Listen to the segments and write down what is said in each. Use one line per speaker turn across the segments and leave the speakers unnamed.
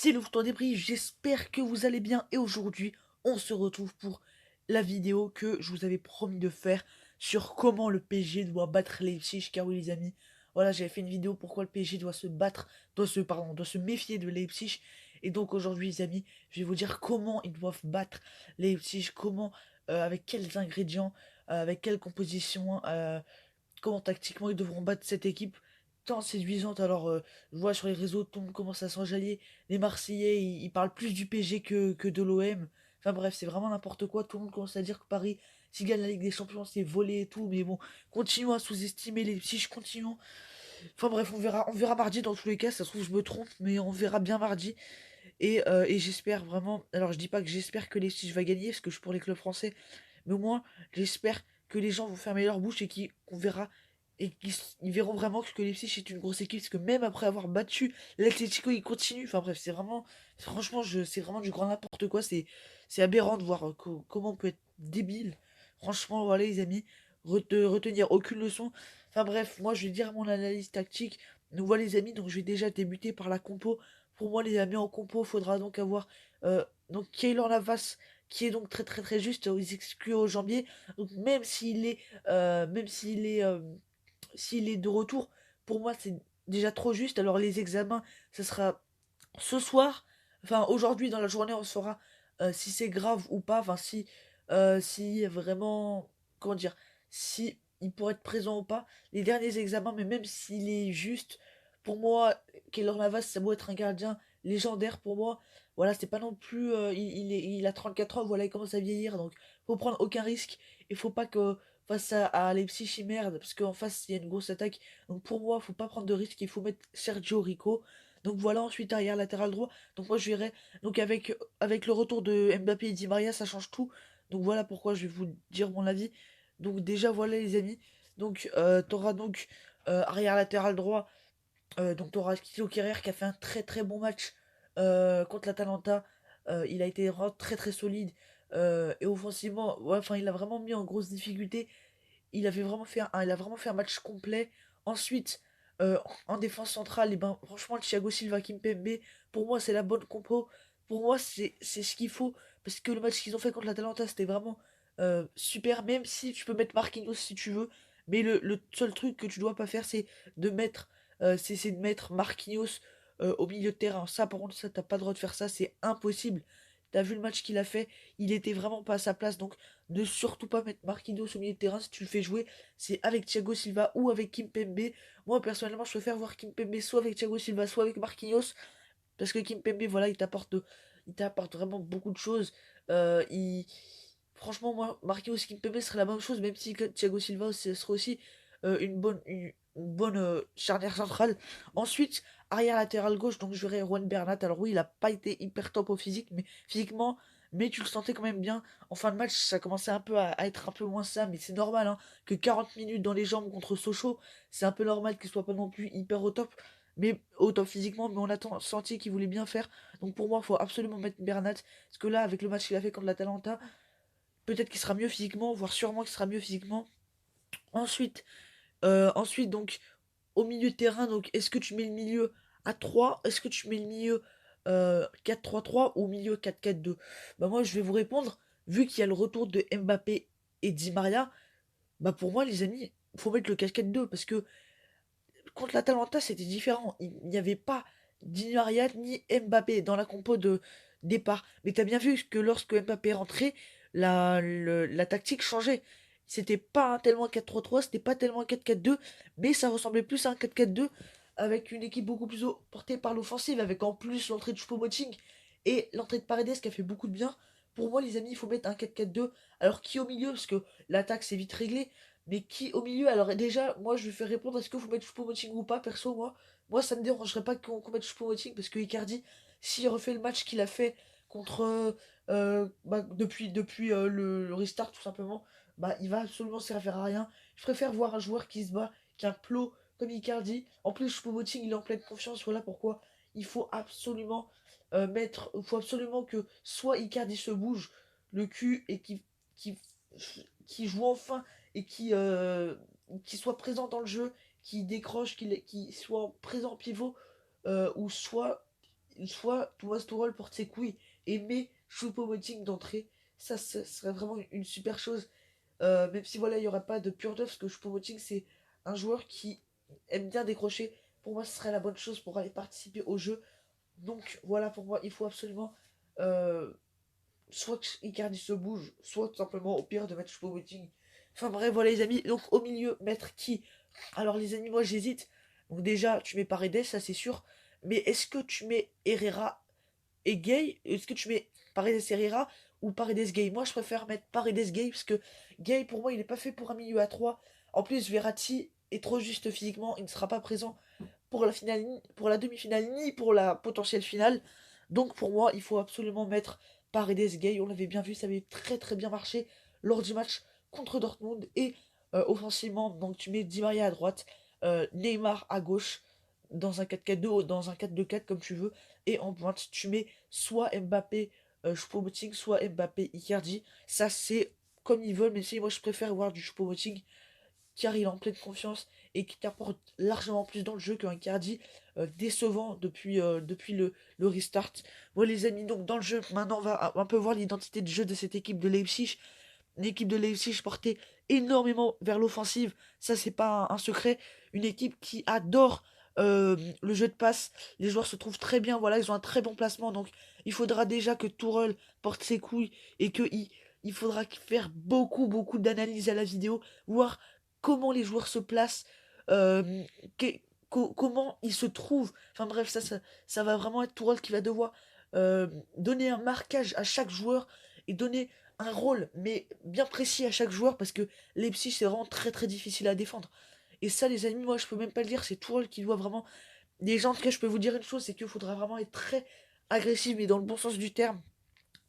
c'est le Tour des Prix, j'espère que vous allez bien et aujourd'hui on se retrouve pour la vidéo que je vous avais promis de faire sur comment le PSG doit battre Leipzig, car oui les amis, voilà, j'avais fait une vidéo pourquoi le PSG doit se battre, doit se méfier de Leipzig, et donc aujourd'hui les amis, je vais vous dire comment ils doivent battre Leipzig, comment, avec quels ingrédients, avec quelle composition, comment tactiquement ils devront battre cette équipe tant séduisante. Alors, je vois sur les réseaux, tout le monde commence à s'enjailler. Les Marseillais, ils parlent plus du PSG que de l'OM. Enfin bref, c'est vraiment n'importe quoi. Tout le monde commence à dire que Paris, s'il gagne la Ligue des Champions, c'est volé et tout. Mais bon, continuons à sous-estimer les. Si je continue. Enfin bref, on verra mardi dans tous les cas. Ça se trouve, je me trompe, mais on verra bien mardi. Et j'espère vraiment. Alors, je dis pas que j'espère que les Leipzig va gagner, parce que je suis pour les clubs français. Mais au moins, j'espère que les gens vont fermer leur bouche et qu'on verra. Et qu'ils verront vraiment que Leipzig est une grosse équipe. Parce que même après avoir battu l'Atlético, il continue. Enfin bref, c'est vraiment. Franchement, c'est vraiment du grand n'importe quoi. C'est aberrant de voir comment on peut être débile. Franchement, voilà, les amis. Retenir aucune leçon. Enfin bref, moi, je vais dire mon analyse tactique. Nous voilà, les amis. Donc, je vais déjà débuter par la compo. Pour moi, les amis, en compo, il faudra donc avoir donc Keylor Navas, qui est donc très très très juste, ils excluent au jambier. Donc même s'il est de retour, pour moi c'est déjà trop juste. Alors les examens, ça sera ce soir, enfin aujourd'hui dans la journée, on saura si c'est grave ou pas, enfin si vraiment, comment dire, si il pourrait être présent ou pas. Les derniers examens, mais même s'il est juste, pour moi, Keylor Navas, ça doit être un gardien légendaire pour moi. Voilà, c'est pas non plus, il a 34 ans, voilà, il commence à vieillir, donc faut prendre aucun risque. Il faut pas que face à Leipzig, il merde, parce qu'en face, il y a une grosse attaque. Donc pour moi, faut pas prendre de risque, il faut mettre Sergio Rico. Donc voilà, ensuite arrière latéral droit. Donc moi je verrai. Donc avec le retour de Mbappé et Di Maria, ça change tout. Donc voilà pourquoi je vais vous dire mon avis. Donc déjà voilà les amis. Donc t'auras donc arrière latéral droit. Donc t'auras Kilo Kerrer qui a fait un très très bon match contre l'Atalanta. Il a été vraiment très très solide. Et offensivement, ouais, enfin il a vraiment mis en grosse difficulté. Il a vraiment fait un match complet. Ensuite, en défense centrale, et ben, franchement, Thiago Silva, Kimpembe, pour moi, c'est la bonne compo. Pour moi, c'est ce qu'il faut. Parce que le match qu'ils ont fait contre l'Atalanta, c'était vraiment super. Même si tu peux mettre Marquinhos si tu veux. Mais le seul truc que tu dois pas faire, c'est de mettre Marquinhos au milieu de terrain. Ça, par contre, ça, t'as pas le droit de faire ça. C'est impossible. T'as vu le match qu'il a fait, il était vraiment pas à sa place. Donc, ne surtout pas mettre Marquinhos au milieu de terrain si tu le fais jouer. C'est avec Thiago Silva ou avec Kimpembe. Moi, personnellement, je préfère voir Kimpembe soit avec Thiago Silva, soit avec Marquinhos. Parce que Kimpembe, voilà, il t'apporte vraiment beaucoup de choses. Euh, il... Franchement, moi, Marquinhos Kimpembe serait la même chose, même si Thiago Silva serait aussi une bonne charnière centrale. Ensuite, arrière latéral gauche, donc je verrai Juan Bernat. Alors oui, il a pas été hyper top au physique, mais physiquement, mais tu le sentais quand même bien. En fin de match, ça commençait un peu à être un peu moins ça, mais c'est normal, hein, que 40 minutes dans les jambes contre Sochaux, c'est un peu normal qu'il soit pas non plus hyper au top, mais au top physiquement, mais on a senti qu'il voulait bien faire. Donc pour moi, il faut absolument mettre Bernat, parce que là, avec le match qu'il a fait contre l'Atalanta, peut-être qu'il sera mieux physiquement, voire sûrement qu'il sera mieux physiquement. Ensuite donc, au milieu de terrain, donc est-ce que tu mets le milieu à 3? Est-ce que tu mets le milieu 4-3-3 ou milieu 4-4-2? Bah moi je vais vous répondre, vu qu'il y a le retour de Mbappé et Di Maria, bah pour moi les amis, faut mettre le 4-4-2 parce que contre l'Atalanta c'était différent. Il n'y avait pas Di Maria ni Mbappé dans la compo de départ. Mais t'as bien vu que lorsque Mbappé est rentré, la tactique changeait. C'était pas tellement un 4-3-3, c'était pas tellement un 4-4-2, mais ça ressemblait plus à un 4-4-2 avec une équipe beaucoup plus portée par l'offensive, avec en plus l'entrée de Choupo-Moting et l'entrée de Paredes qui a fait beaucoup de bien. Pour moi, les amis, il faut mettre un 4-4-2. Alors, qui au milieu? Parce que l'attaque, c'est vite réglé. Mais qui au milieu? Alors, déjà, moi, je vais faire répondre est-ce qu'il faut mettre Choupo-Moting ou pas, perso, moi, ça me dérangerait pas qu'on mette Choupo-Moting parce que Icardi, s'il refait le match qu'il a fait contre. Bah, depuis le restart, tout simplement, bah, il va absolument servir à rien. Je préfère voir un joueur qui se bat qu'un plot comme Icardi. En plus, Choupo-Moting, il est en pleine confiance. Voilà pourquoi il faut absolument il faut absolument que soit Icardi se bouge le cul et qui, qui joue enfin et qui soit présent dans le jeu, qui décroche, qui soit présent en pivot, ou soit soit Thomas Tuchel porte ses couilles et met Choupo-Moting d'entrée. Ça serait vraiment une super chose. Même si voilà, il n'y aura pas de pure neuf, parce que Choupo-Moting, c'est un joueur qui aime bien décrocher. Pour moi, ce serait la bonne chose pour aller participer au jeu. Donc voilà, pour moi, il faut absolument euh, soit que Icardi se bouge, soit tout simplement, au pire, de mettre Choupo-Moting. Enfin bref, voilà les amis. Donc au milieu, mettre qui? Alors les amis, moi j'hésite. Donc déjà, tu mets Paredes, ça c'est sûr. Mais est-ce que tu mets Herrera et Gay? Est-ce que tu mets Paredes Herrera ou Paredes Gay? Moi je préfère mettre Paredes Gay parce que Gay pour moi il n'est pas fait pour un milieu à 3. En plus Verratti est trop juste physiquement, il ne sera pas présent pour la finale, pour la demi-finale ni pour la potentielle finale. Donc pour moi il faut absolument mettre Paredes Gay. On l'avait bien vu, ça avait très très bien marché lors du match contre Dortmund. Et offensivement, donc tu mets Di Maria à droite, Neymar à gauche, dans un 4-4-2 ou dans un 4-2-4 comme tu veux. Et en pointe, tu mets soit Mbappé Choupo-Moting, soit Mbappé Icardi. Ça, c'est comme ils veulent, mais si moi je préfère voir du Choupo-Moting car il est en pleine confiance et qui t'apporte largement plus dans le jeu qu'un Icardi décevant depuis le restart. Bon les amis, donc dans le jeu, maintenant on va un peu voir l'identité de jeu de cette équipe de Leipzig. L'équipe de Leipzig portait énormément vers l'offensive, ça c'est pas un secret. Une équipe qui adore le jeu de passe, les joueurs se trouvent très bien, voilà, ils ont un très bon placement, donc il faudra déjà que Tourelle porte ses couilles et il faudra faire beaucoup d'analyses à la vidéo, voir comment les joueurs se placent, euh, que- comment ils se trouvent. Enfin bref, ça va vraiment être Tourelle qui va devoir donner un marquage à chaque joueur et donner un rôle, mais bien précis à chaque joueur, parce que Leipzig, c'est vraiment très difficile à défendre. Et ça, les amis, moi, je peux même pas le dire, c'est Tourelle qui doit vraiment... Les gens, en tout cas, je peux vous dire une chose, c'est qu'il faudra vraiment être très agressif, mais dans le bon sens du terme.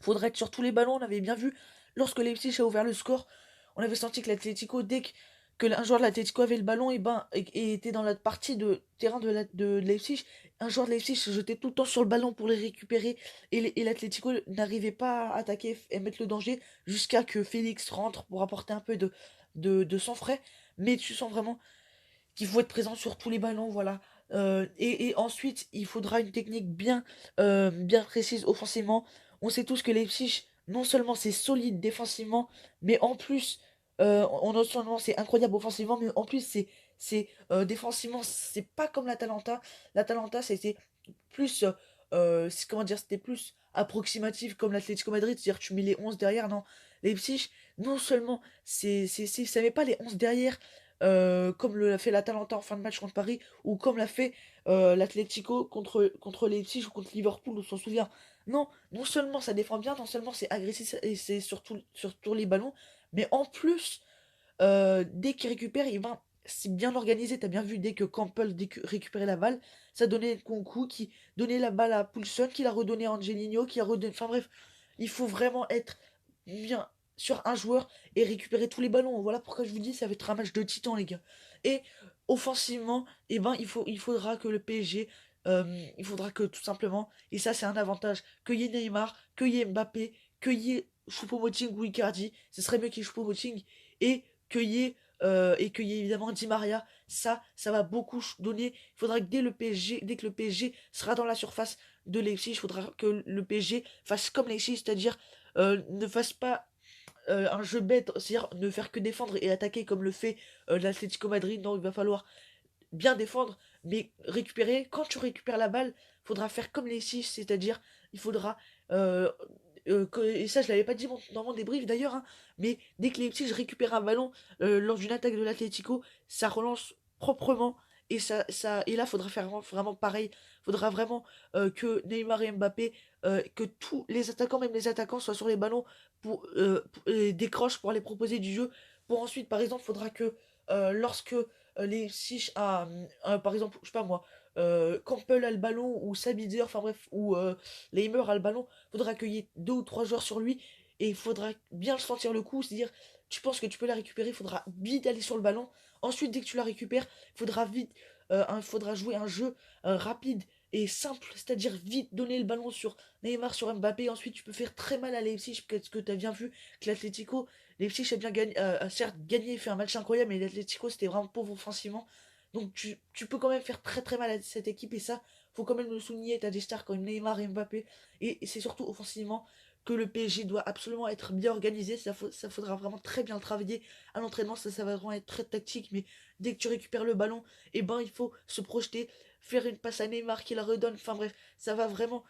Faudrait être sur tous les ballons, on avait bien vu, lorsque Leipzig a ouvert le score, on avait senti que l'Atlético, un joueur de l'Atlético avait le ballon et était dans la partie de terrain de Leipzig, un joueur de Leipzig se jetait tout le temps sur le ballon pour les récupérer et l'Atlético n'arrivait pas à attaquer et mettre le danger jusqu'à que Félix rentre pour apporter un peu de sang frais. Mais tu sens vraiment qu'il faut être présent sur tous les ballons, voilà. Et ensuite, il faudra une technique bien précise offensivement. On sait tous que Leipzig, non seulement c'est solide défensivement, mais en plus, non seulement c'est incroyable offensivement, mais en plus défensivement, c'est pas comme l'Atalanta. L'Atalanta, c'était plus, comment dire, c'était plus approximatif comme l'Atlético Madrid, c'est-à-dire tu mets les 11 derrière, non. Leipzig, non seulement ça met pas les 11 derrière, comme l'a fait l'Atalanta en fin de match contre Paris, ou comme l'a fait l'Atlético contre Leipzig ou contre Liverpool, on s'en souvient. Non, non seulement ça défend bien, non seulement c'est agressif et c'est sur tous les ballons, mais en plus, dès qu'il récupère, c'est bien organisé. T'as bien vu, dès que Campbell récupérait la balle, ça donnait Nkunku qui donnait la balle à Poulsen, qui l'a redonné à Angelino, qui a redonné. Enfin bref, il faut vraiment être bien sur un joueur et récupérer tous les ballons. Voilà pourquoi je vous dis, ça va être un match de titan, les gars. Et offensivement, il faudra que le PSG, il faudra que tout simplement, et ça c'est un avantage, qu'il y ait Neymar, qu'il y ait Mbappé, qu'il y ait Choupo-Moting ou Icardi. Ce serait mieux qu'il y ait Choupo-Moting et qu'il y ait évidemment Di Maria. Ça va beaucoup donner. Il faudra que dès que le PSG sera dans la surface de Leipzig, il faudra que le PSG fasse comme Leipzig, c'est-à-dire ne fasse pas un jeu bête, c'est-à-dire ne faire que défendre et attaquer comme le fait l'Atlético Madrid. Non, il va falloir bien défendre, mais récupérer. Quand tu récupères la balle, il faudra faire comme les six, c'est-à-dire il faudra. euh, et ça, je l'avais pas dit dans mon débrief d'ailleurs, hein, mais dès que les petits récupèrent un ballon lors d'une attaque de l'Atlético, ça relance proprement. Et là, faudra faire vraiment pareil. Faudra vraiment que Neymar et Mbappé, que tous les attaquants, même les attaquants, soient sur les ballons décrochent pour aller proposer du jeu. Pour ensuite, par exemple, faudra que lorsque les Six par exemple, je sais pas moi, Campbell a le ballon, ou Sabitzer, enfin bref, ou Leimer a le ballon, faudra qu'il y ait deux ou trois joueurs sur lui, et il faudra bien le sentir le coup, c'est-à-dire, tu penses que tu peux la récupérer, il faudra vite aller sur le ballon. Ensuite, dès que tu la récupères, faudra jouer un jeu rapide et simple, c'est-à-dire vite donner le ballon sur Neymar, sur Mbappé. Ensuite, tu peux faire très mal à Leipzig, parce que tu as bien vu que l'Atlético, Leipzig a bien gagné, certes gagné et fait un match incroyable, mais l'Atlético c'était vraiment pauvre offensivement. Donc tu peux quand même faire très mal à cette équipe, et ça, faut quand même le souligner, t'as des stars comme Neymar et Mbappé, et c'est surtout offensivement que le PSG doit absolument être bien organisé, ça faudra vraiment très bien le travailler à l'entraînement, ça va vraiment être très tactique, mais dès que tu récupères le ballon, et ben il faut se projeter, faire une passe à Neymar qui la redonne, enfin bref, va vraiment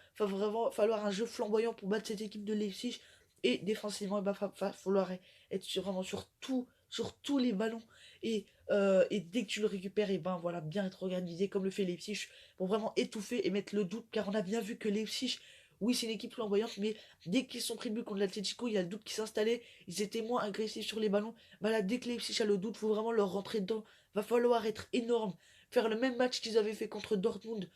falloir un jeu flamboyant pour battre cette équipe de Leipzig, et défensivement, il va falloir être vraiment sur tous les ballons, et dès que tu le récupères, et ben voilà, bien être organisé comme le fait Leipzig, pour vraiment étouffer et mettre le doute, car on a bien vu que Leipzig, oui, c'est une équipe flamboyante, mais dès qu'ils sont pris le but contre l'Atletico, il y a le doute qui s'installait, ils étaient moins agressifs sur les ballons. Bah là, dès que Leipzig a le doute, faut vraiment leur rentrer dedans. Va falloir être énorme, faire le même match qu'ils avaient fait contre Dortmund,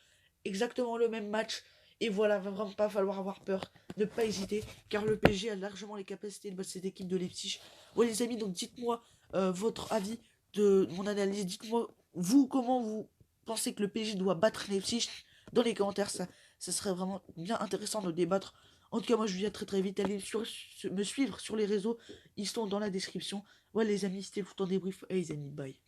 exactement le même match. Et voilà, va vraiment pas falloir avoir peur, ne pas hésiter, car le PSG a largement les capacités de battre cette équipe de Leipzig. Ouais, les amis, donc dites-moi votre avis de mon analyse. Dites-moi, vous, comment vous pensez que le PSG doit battre Leipzig dans les commentaires. Ça serait vraiment bien intéressant de débattre. En tout cas, moi je vous dis à très très vite. Allez me suivre sur les réseaux, ils sont dans la description. Voilà les amis, c'était le temps débrief. Et les amis, bye.